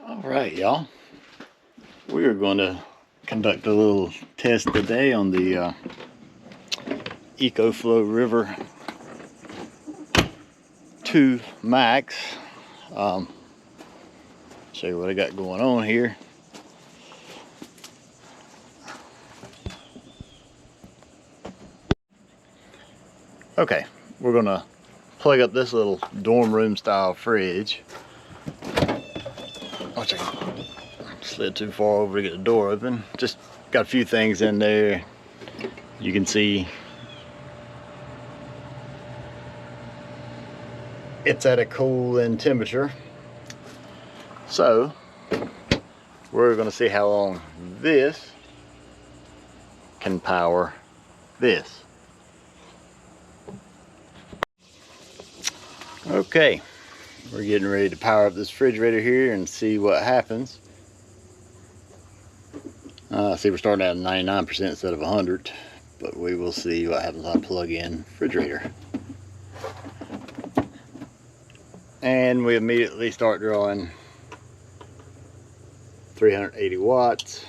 All right, y'all. We are going to conduct a little test today on the EcoFlow River 2 Max. Show you what I got going on here. Okay, we're going to plug up this little dorm room style fridge. Watch, I slid too far over to get the door open. Just got a few things in there. You can see it's at a cooling temperature. So we're going to see how long this can power this. Okay, we're getting ready to power up this refrigerator here and see what happens. See, we're starting at 99% instead of 100, but we will see what happens when I plug in refrigerator. And we immediately start drawing 380 watts.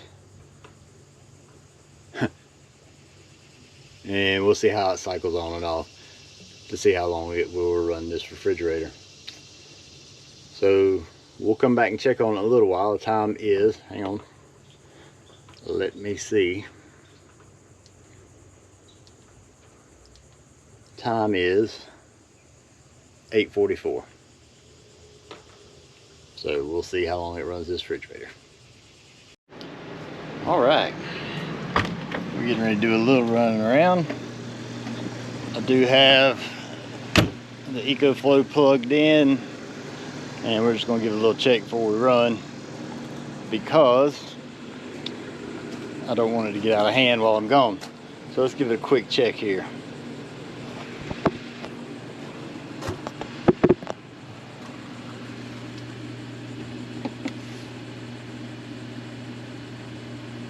And we'll see how it cycles on and off to see how long it will run this refrigerator. So we'll come back and check on it in a little while. The time is, hang on, let me see. Time is 8:44. So we'll see how long it runs this refrigerator. All right, we're getting ready to do a little running around. I do have the EcoFlow plugged in, and we're just going to give it a little check before we run, because I don't want it to get out of hand while I'm gone. So let's give it a quick check here.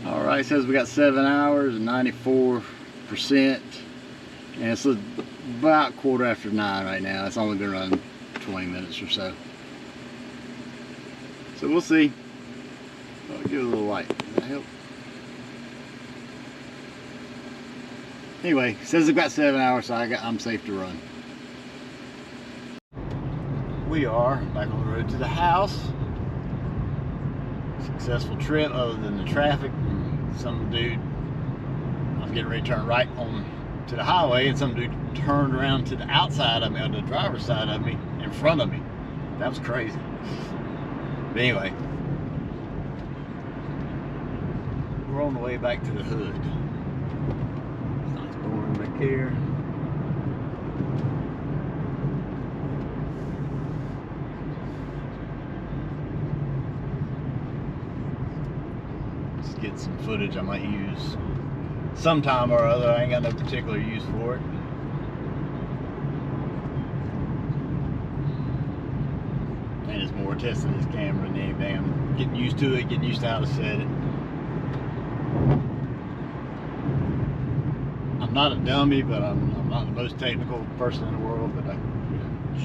All right, it says we got 7 hours and 94%, and it's about 9:15 right now. It's only been running 20 minutes or so. So we'll see. I'll give it a little light. Does that help? Anyway, it says it's got 7 hours, so I'm safe to run. We are back on the road to the house. Successful trip other than the traffic. Some dude, I was getting ready to turn right on to the highway, and some dude turned around to the outside of me, on the driver's side of me, in front of me. That was crazy. But anyway, we're on the way back to the hood. Nice boring back here. Let's get some footage I might use sometime or other. I ain't got no particular use for it. And it's more testing this camera than anything. I'm getting used to it, getting used to how to set it. I'm not a dummy, but I'm not the most technical person in the world, but I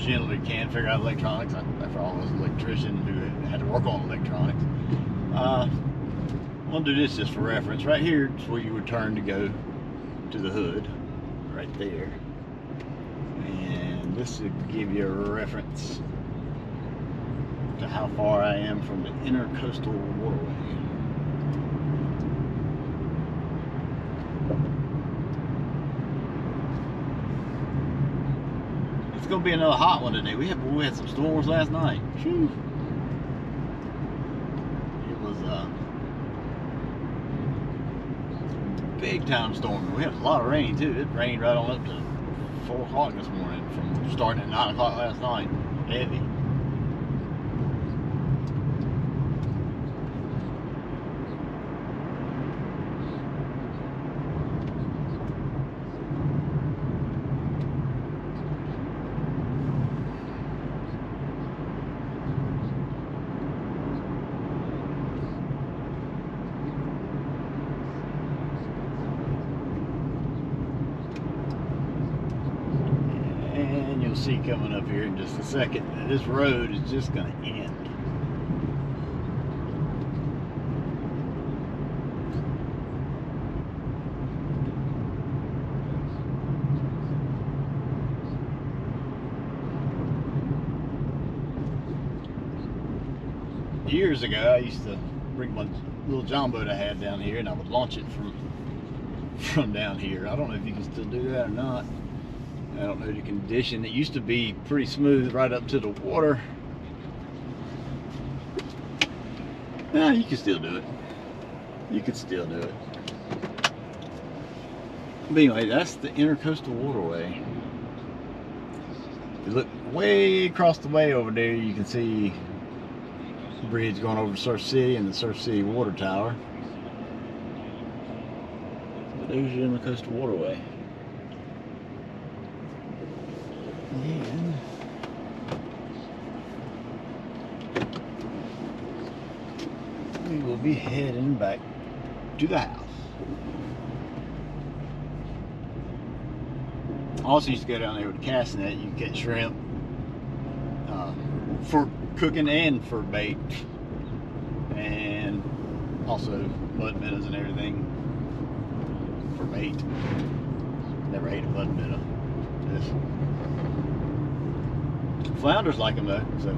generally can figure out electronics. After all, I was an electrician who had to work on electronics. I'm gonna do this just for reference. Right here is where you would turn to go to the hood, right there. And this would give you a reference to how far I am from the intercoastal waterway. It's gonna be another hot one today. We had some storms last night. Whew. It was big time storm. We had a lot of rain too. It rained right on up to 4 o'clock this morning, from starting at 9 o'clock last night. Heavy. See coming up here in just a second, this road is just going to end. years ago, I used to bring my little John boat I had down here, and I would launch it from down here. I don't know if you can still do that or not. I don't know the condition. It used to be pretty smooth right up to the water. Nah, you can still do it. You could still do it. But anyway, that's the Intercoastal Waterway. If you look way across the way over there, you can see the bridge going over Surf City and the Surf City Water Tower. But there's your Intercoastal Waterway. And we will be heading back to the house. I also used to go down there with a cast net. You can catch shrimp for cooking and for bait, and also mud minnows and everything for bait. Never ate a mud minnow. Just flounders like them though, so.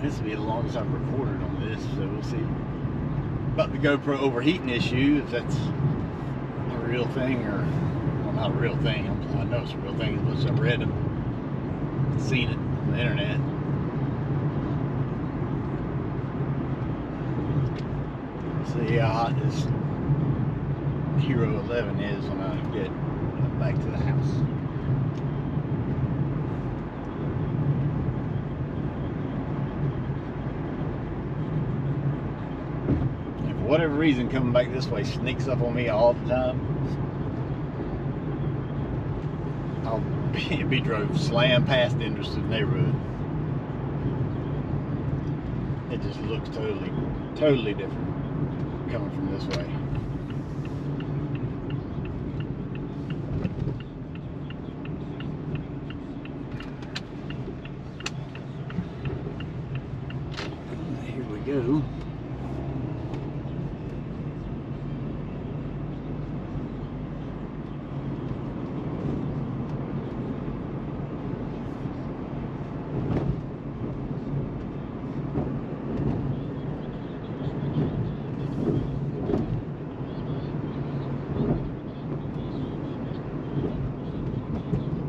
This will be the longest I've recorded on this, so we'll see about the GoPro overheating issue, if that's a real thing, or, well, not a real thing. I know it's a real thing as much as I've read and seen it on the internet. See how hot this Hero 11 is when I get back to the house. And for whatever reason, coming back this way sneaks up on me all the time. I'll be drove slam past the entrance to the neighborhood. It just looks totally different coming from this way. Here we go.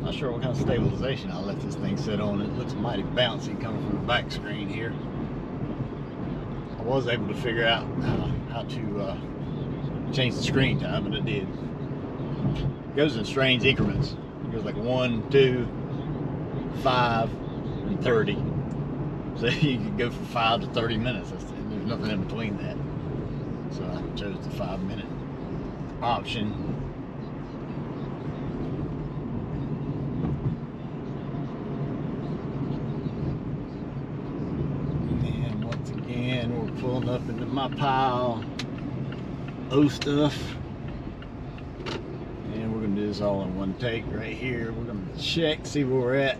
Not sure what kind of stabilization I let this thing sit on. It looks mighty bouncy coming from the back screen here. I was able to figure out how to change the screen time, and it did. It goes in strange increments. It goes like 1, 2, 5, and 30. So you can go from 5 to 30 minutes. And there's nothing in between that. So I chose the 5-minute option. And we're pulling up into my pile of stuff, and we're gonna do this all in one take right here. We're gonna check, see where we're at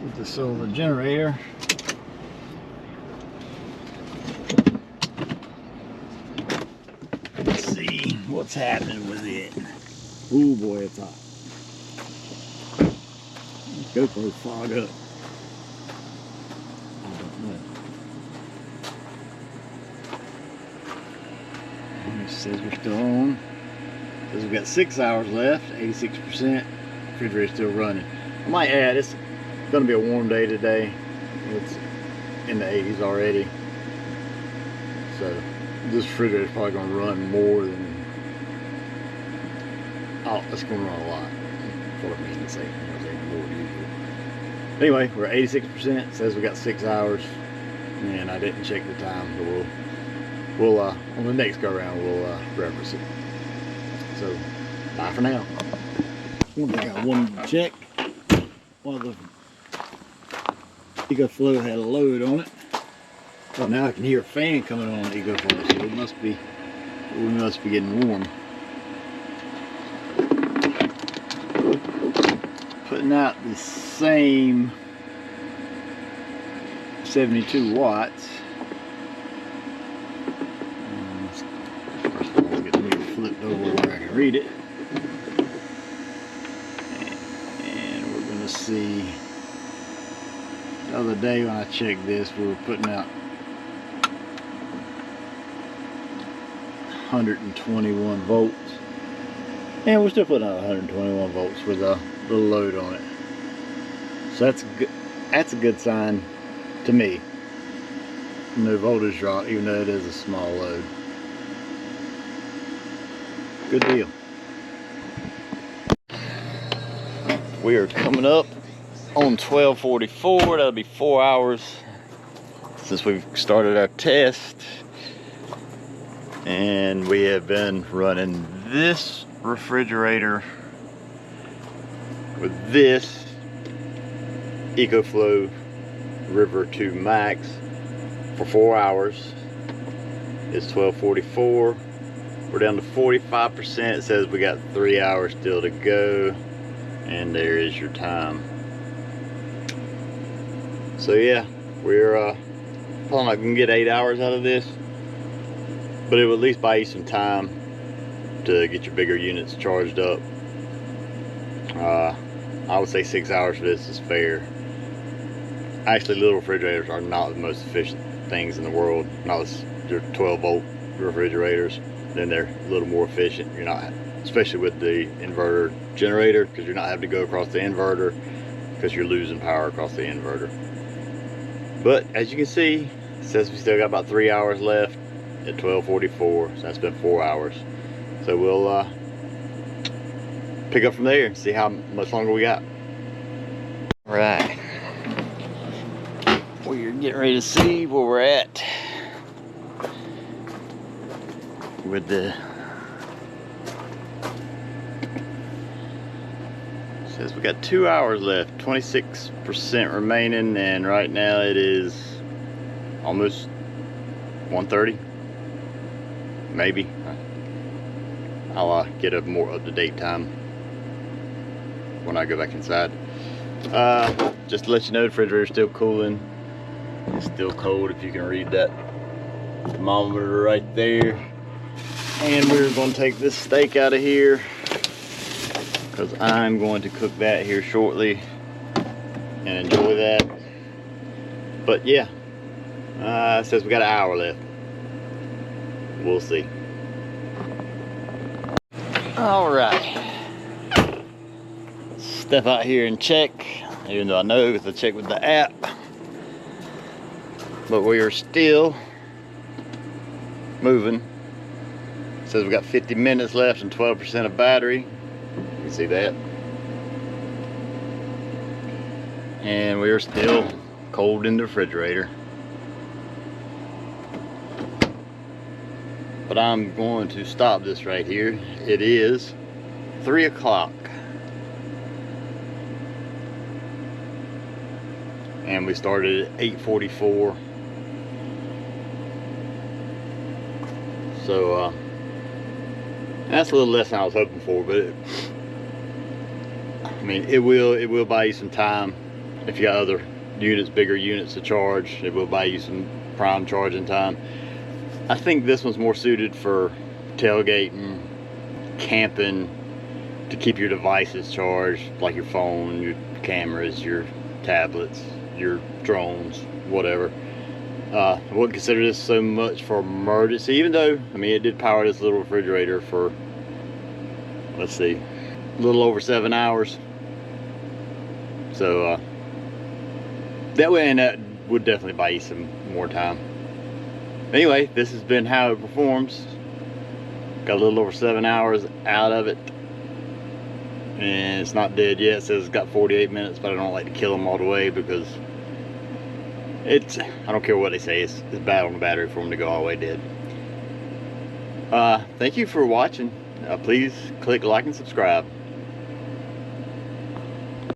with the solar generator. Let's see what's happening with it. Oh boy, it's hot. GoPro fog up. I don't know. It says we're still on. Says we've got 6 hours left, 86%. Refrigerator's still running. I might add, it's going to be a warm day today. It's in the 80s already. So this refrigerator's probably going to run more than. Oh, it's going to run a lot. That's what I mean to say. More than usual. Anyway, we're at 86%. It says we got 6 hours, and I didn't check the time, but we'll on the next go around we'll reference it. So bye for now. One thing I wanted to check while the EcoFlow had a load on it. Well, now I can hear a fan coming on the EcoFlow, so we must be getting warm. Putting out the same 72 watts. flipped over where I can read it. And we're gonna see, the other day when I checked this, we were putting out 121 volts. And we're still putting out 121 volts with a little load on it. So that's good. That's a good sign to me. No voltage drop, even though it is a small load. Good deal. We are coming up on 12:44. That'll be 4 hours since we've started our test. And we have been running this refrigerator with this EcoFlow River 2 Max for 4 hours. It's 12:44. We're down to 45%. It says we got 3 hours still to go, and there is your time. So yeah, we're probably not gonna get 8 hours out of this, but it will at least buy you some time to get your bigger units charged up. I would say 6 hours for this is fair. Actually, little refrigerators are not the most efficient things in the world. Not as your 12-volt refrigerators. Then they're a little more efficient. You're not, especially with the inverter generator, because you're not having to go across the inverter, because you're losing power across the inverter. But as you can see, it says we still got about 3 hours left at 12:44. So that's been 4 hours. So we'll pick up from there and see how much longer we got. All right. We're getting ready to see where we're at with the, says we got 2 hours left, 26% remaining, and right now it is almost 1:30, maybe. I'll get a more up-to-date time when I go back inside. Just to let you know, the refrigerator's still cooling. It's still cold, if you can read that thermometer right there. And we're going to take this steak out of here, because I'm going to cook that here shortly and enjoy that. But yeah, it says we got an hour left. We'll see. All right, step out here and check, even though I know because I checked with the app. But we are still moving. It says we got 50 minutes left and 12% of battery. You can see that. And we are still cold in the refrigerator. But I'm going to stop this right here. It is 3 o'clock. And we started at 8:44. So that's a little less than I was hoping for, but I mean, it will buy you some time. If you got other units, bigger units to charge, it will buy you some prime charging time. I think this one's more suited for tailgating, camping, to keep your devices charged, like your phone, your cameras, your tablets, your drones, whatever. I wouldn't consider this so much for emergency, even though, I mean, it did power this little refrigerator for, let's see, a little over 7 hours. So that way, and that would definitely buy you some more time. Anyway, this has been how it performs. Got a little over 7 hours out of it, and it's not dead yet. It says it's got 48 minutes, but I don't like to kill them all the way, because it's, I don't care what they say, it's bad on the battery for them to go all the way dead. Thank you for watching. Please click like and subscribe.